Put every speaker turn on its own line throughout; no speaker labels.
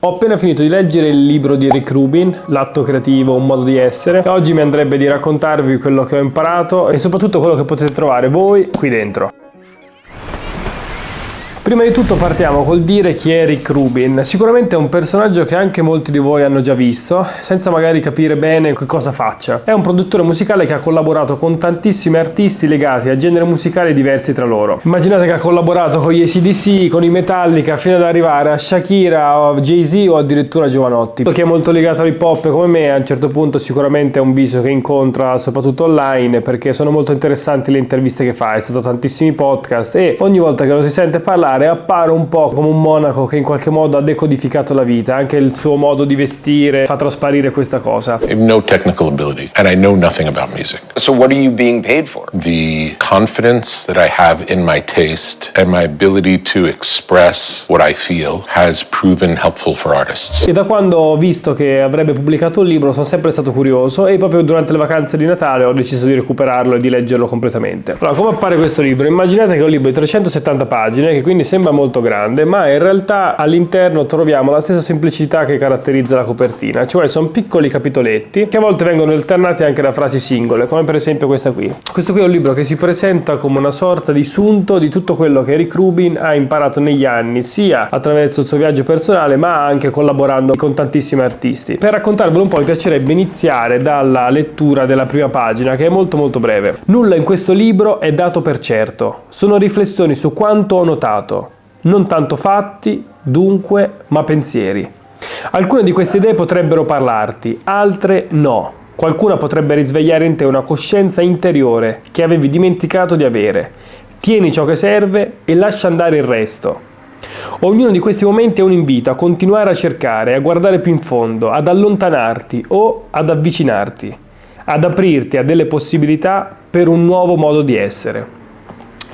Ho appena finito di leggere il libro di Rick Rubin, L'atto creativo, un modo di essere, e oggi mi andrebbe di raccontarvi quello che ho imparato e soprattutto quello che potete trovare voi qui dentro. Prima di tutto partiamo col dire chi è Rick Rubin. Sicuramente è un personaggio che anche molti di voi hanno già visto, senza magari capire bene che cosa faccia. È un produttore musicale che ha collaborato con tantissimi artisti legati a generi musicali diversi tra loro. Immaginate che ha collaborato con gli AC/DC, con i Metallica, fino ad arrivare a Shakira, a Jay-Z o addirittura a Giovanotti. Chi è molto legato all'hip hop come me, a un certo punto sicuramente è un viso che incontra soprattutto online, perché sono molto interessanti le interviste che fa. È stato tantissimi podcast e ogni volta che lo si sente parlare appare un po' come un monaco che in qualche modo ha decodificato la vita. Anche il suo modo di vestire fa trasparire questa cosa.
I have no technical ability and I know nothing about music.
So what are you being paid for?
The confidence that I have in my taste and my ability to express what I feel has proven helpful for artists.
E da quando ho visto che avrebbe pubblicato un libro sono sempre stato curioso e proprio durante le vacanze di Natale ho deciso di recuperarlo e di leggerlo completamente. Allora, come appare questo libro? Immaginate che è un libro di 370 pagine, che quindi sembra molto grande, ma in realtà all'interno troviamo la stessa semplicità che caratterizza la copertina, cioè sono piccoli capitoletti che a volte vengono alternati anche da frasi singole, come per esempio questa qui. Questo qui è un libro che si presenta come una sorta di sunto di tutto quello che Rick Rubin ha imparato negli anni, sia attraverso il suo viaggio personale ma anche collaborando con tantissimi artisti. Per raccontarvelo un po' mi piacerebbe iniziare dalla lettura della prima pagina, che è molto breve. Nulla in questo libro è dato per certo, sono riflessioni su quanto ho notato, non tanto fatti, dunque, ma pensieri. Alcune di queste idee potrebbero parlarti, altre no. Qualcuna potrebbe risvegliare in te una coscienza interiore che avevi dimenticato di avere. Tieni ciò che serve e lascia andare il resto. Ognuno di questi momenti è un invito a continuare a cercare, a guardare più in fondo, ad allontanarti o ad avvicinarti, ad aprirti a delle possibilità per un nuovo modo di essere.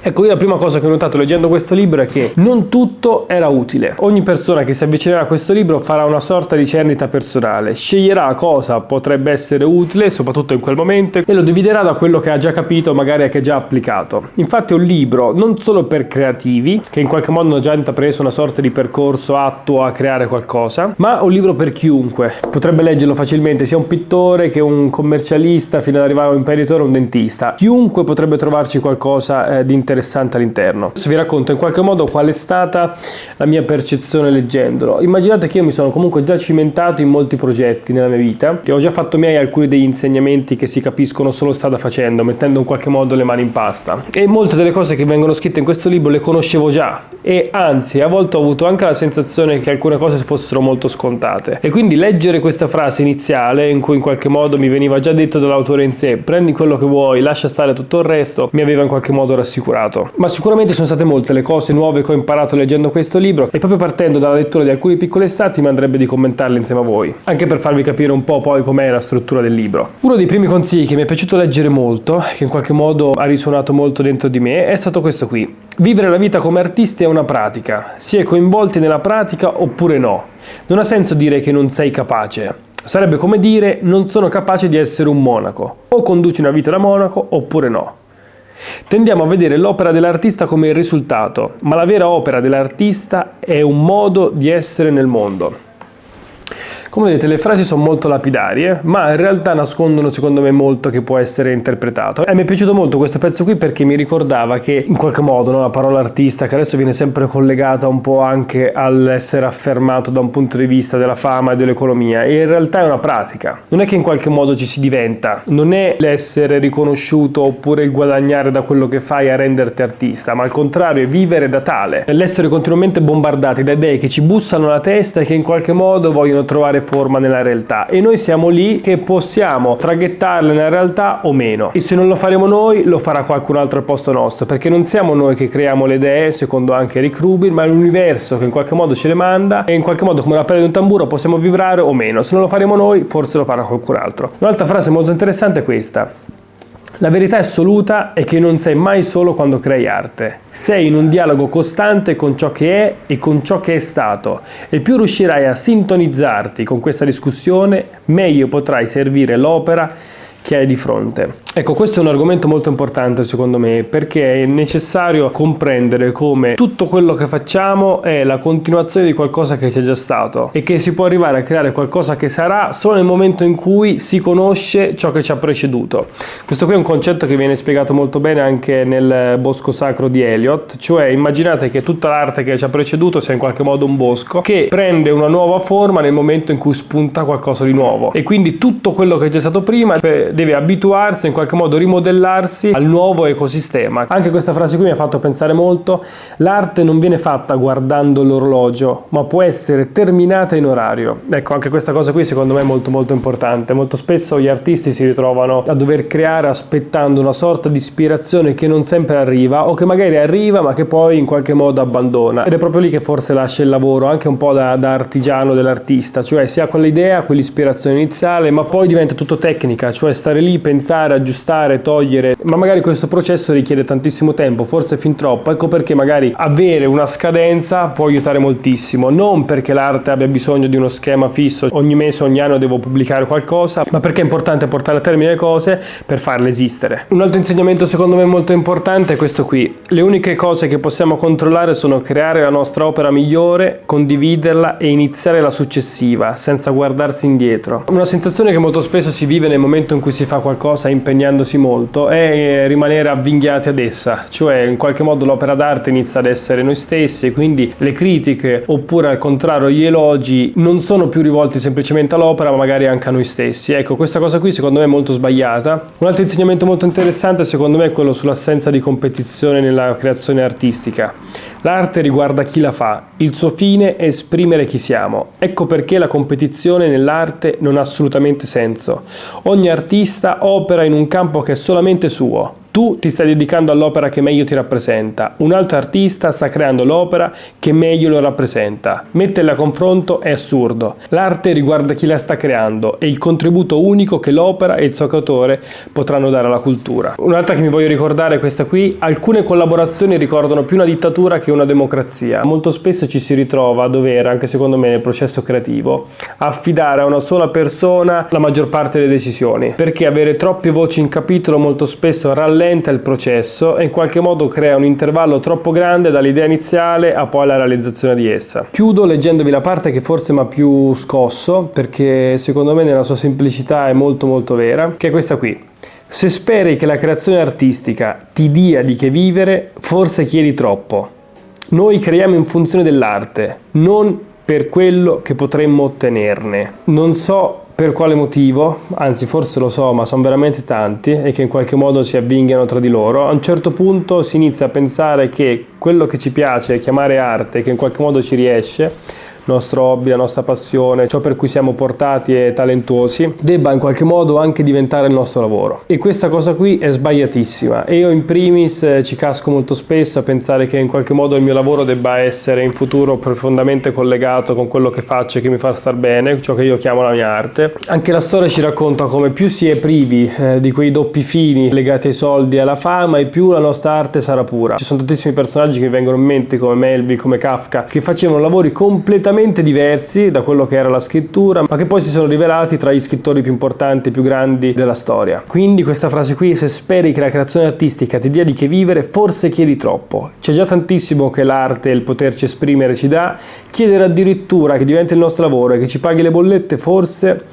Ecco, io la prima cosa che ho notato leggendo questo libro è che non tutto era utile. Ogni persona che si avvicinerà a questo libro farà una sorta di cernita personale, sceglierà cosa potrebbe essere utile, soprattutto in quel momento, e lo dividerà da quello che ha già capito, magari che ha già applicato. Infatti è un libro non solo per creativi, che in qualche modo hanno già intrapreso una sorta di percorso atto a creare qualcosa, ma un libro per chiunque. Potrebbe leggerlo facilmente sia un pittore che un commercialista, fino ad arrivare a un imprenditore o un dentista. Chiunque potrebbe trovarci qualcosa di interessante all'interno. Adesso vi racconto in qualche modo qual è stata la mia percezione leggendolo. Immaginate che io mi sono comunque già cimentato in molti progetti nella mia vita e ho già fatto miei alcuni degli insegnamenti che si capiscono solo strada facendo, mettendo in qualche modo le mani in pasta, e molte delle cose che vengono scritte in questo libro le conoscevo già, e anzi a volte ho avuto anche la sensazione che alcune cose fossero molto scontate, e quindi leggere questa frase iniziale in cui in qualche modo mi veniva già detto dall'autore in sé: prendi quello che vuoi, lascia stare tutto il resto, mi aveva in qualche modo rassicurato. Ma sicuramente sono state molte le cose nuove che ho imparato leggendo questo libro, e proprio partendo dalla lettura di alcuni piccoli estratti mi andrebbe di commentarli insieme a voi, anche per farvi capire un po' poi com'è la struttura del libro. Uno dei primi consigli che mi è piaciuto leggere molto, che in qualche modo ha risuonato molto dentro di me, è stato questo qui: vivere la vita come artisti è una pratica, si è coinvolti nella pratica oppure no. Non ha senso dire che non sei capace. Sarebbe come dire: non sono capace di essere un monaco, o conduci una vita da monaco oppure no. Tendiamo a vedere l'opera dell'artista come il risultato, ma la vera opera dell'artista è un modo di essere nel mondo. Come vedete, le frasi sono molto lapidarie, ma in realtà nascondono secondo me molto che può essere interpretato. E mi è piaciuto molto questo pezzo qui perché mi ricordava che in qualche modo, no, la parola artista, che adesso viene sempre collegata un po' anche all'essere affermato da un punto di vista della fama e dell'economia, e in realtà è una pratica. Non è che in qualche modo ci si diventa, non è l'essere riconosciuto oppure il guadagnare da quello che fai a renderti artista, ma al contrario è vivere da tale, l'essere continuamente bombardati da idee che ci bussano alla testa e che in qualche modo vogliono trovare forma nella realtà, e noi siamo lì che possiamo traghettarle nella realtà o meno, e se non lo faremo noi lo farà qualcun altro al posto nostro, perché non siamo noi che creiamo le idee, secondo anche Rick Rubin, ma è l'universo che in qualche modo ce le manda, e in qualche modo come la pelle di un tamburo possiamo vibrare o meno. Se non lo faremo noi forse lo farà qualcun altro. Un'altra frase molto interessante è questa: la verità assoluta è che non sei mai solo quando crei arte. Sei in un dialogo costante con ciò che è e con ciò che è stato, e più riuscirai a sintonizzarti con questa discussione, meglio potrai servire l'opera che hai di fronte. Ecco, questo è un argomento molto importante secondo me, perché è necessario comprendere come tutto quello che facciamo è la continuazione di qualcosa che c'è già stato e che si può arrivare a creare qualcosa che sarà solo nel momento in cui si conosce ciò che ci ha preceduto. Questo qui è un concetto che viene spiegato molto bene anche nel Bosco Sacro di Eliot, cioè immaginate che tutta l'arte che ci ha preceduto sia in qualche modo un bosco che prende una nuova forma nel momento in cui spunta qualcosa di nuovo, e quindi tutto quello che c'è stato prima deve abituarsi, in qualche modo rimodellarsi al nuovo ecosistema. Anche questa frase qui mi ha fatto pensare molto: l'arte non viene fatta guardando l'orologio, ma può essere terminata in orario. Ecco, anche questa cosa qui secondo me è molto molto importante. Molto spesso gli artisti si ritrovano a dover creare aspettando una sorta di ispirazione che non sempre arriva, o che magari arriva ma che poi in qualche modo abbandona, ed è proprio lì che forse lascia il lavoro anche un po' da artigiano dell'artista, cioè si ha quell'idea, quell'ispirazione iniziale, ma poi diventa tutto tecnica, cioè stare lì, pensare, aggiustare, togliere, ma magari questo processo richiede tantissimo tempo, forse fin troppo. Ecco perché magari avere una scadenza può aiutare moltissimo, non perché l'arte abbia bisogno di uno schema fisso, ogni mese, ogni anno devo pubblicare qualcosa, ma perché è importante portare a termine le cose per farle esistere. Un altro insegnamento secondo me molto importante è questo qui: le uniche cose che possiamo controllare sono creare la nostra opera migliore, condividerla e iniziare la successiva senza guardarsi indietro. Una sensazione che molto spesso si vive nel momento in cui si fa qualcosa impegnandosi molto è rimanere avvinghiati ad essa, cioè in qualche modo l'opera d'arte inizia ad essere noi stessi, e quindi le critiche, oppure al contrario gli elogi, non sono più rivolti semplicemente all'opera ma magari anche a noi stessi. Ecco, questa cosa qui secondo me è molto sbagliata. Un altro insegnamento molto interessante secondo me è quello sull'assenza di competizione nella creazione artistica. L'arte riguarda chi la fa, il suo fine è esprimere chi siamo. Ecco perché la competizione nell'arte non ha assolutamente senso. Ogni artista opera in un campo che è solamente suo. Tu ti stai dedicando all'opera che meglio ti rappresenta, un altro artista sta creando l'opera che meglio lo rappresenta. Metterle a confronto è assurdo. L'arte riguarda chi la sta creando e il contributo unico che l'opera e il suo autore potranno dare alla cultura. Un'altra che mi voglio ricordare è questa qui: alcune collaborazioni ricordano più una dittatura che una democrazia. Molto spesso ci si ritrova a dover, anche secondo me nel processo creativo, affidare a una sola persona la maggior parte delle decisioni, perché avere troppe voci in capitolo molto spesso rallenta il processo e in qualche modo crea un intervallo troppo grande dall'idea iniziale a poi la realizzazione di essa. Chiudo leggendovi la parte che forse mi ha più scosso, perché secondo me nella sua semplicità è molto molto vera, che è questa qui: se speri che la creazione artistica ti dia di che vivere, forse chiedi troppo. Noi creiamo in funzione dell'arte, non per quello che potremmo ottenerne. Non so per quale motivo, anzi forse lo so, ma sono veramente tanti e che in qualche modo si avvinghiano tra di loro. A un certo punto si inizia a pensare che quello che ci piace chiamare arte, che in qualche modo ci riesce, il nostro hobby, la nostra passione, ciò per cui siamo portati e talentuosi, debba in qualche modo anche diventare il nostro lavoro. E questa cosa qui è sbagliatissima, e io in primis ci casco molto spesso a pensare che in qualche modo il mio lavoro debba essere in futuro profondamente collegato con quello che faccio e che mi fa star bene, ciò che io chiamo la mia arte. Anche la storia ci racconta come più si è privi di quei doppi fini legati ai soldi e alla fama, e più la nostra arte sarà pura. Ci sono tantissimi personaggi che mi vengono in mente, come Melville, come Kafka, che facevano lavori completamente diversi da quello che era la scrittura, ma che poi si sono rivelati tra gli scrittori più importanti, più grandi della storia. Quindi questa frase qui: se speri che la creazione artistica ti dia di che vivere, forse chiedi troppo. C'è già tantissimo che l'arte e il poterci esprimere ci dà. Chiedere addirittura che diventi il nostro lavoro e che ci paghi le bollette forse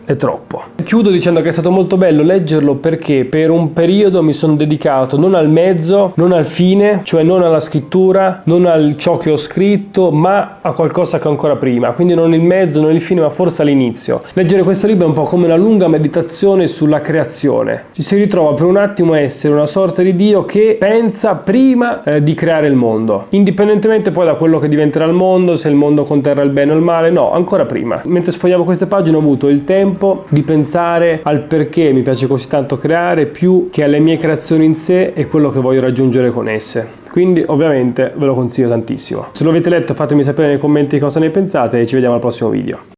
è troppo. Chiudo dicendo che è stato molto bello leggerlo, perché per un periodo mi sono dedicato non al mezzo, non al fine, cioè non alla scrittura, non a ciò che ho scritto, ma a qualcosa che ancora prima, quindi non il mezzo, non il fine, ma forse all'inizio. Leggere questo libro è un po' come una lunga meditazione sulla creazione. Ci si ritrova per un attimo a essere una sorta di Dio che pensa prima di creare il mondo, indipendentemente poi da quello che diventerà il mondo, se il mondo conterrà il bene o il male, no, ancora prima. Mentre sfogliavo queste pagine ho avuto il tempo di pensare al perché mi piace così tanto creare, più che alle mie creazioni in sé e quello che voglio raggiungere con esse. Quindi ovviamente ve lo consiglio tantissimo. Se lo avete letto fatemi sapere nei commenti cosa ne pensate e ci vediamo al prossimo video.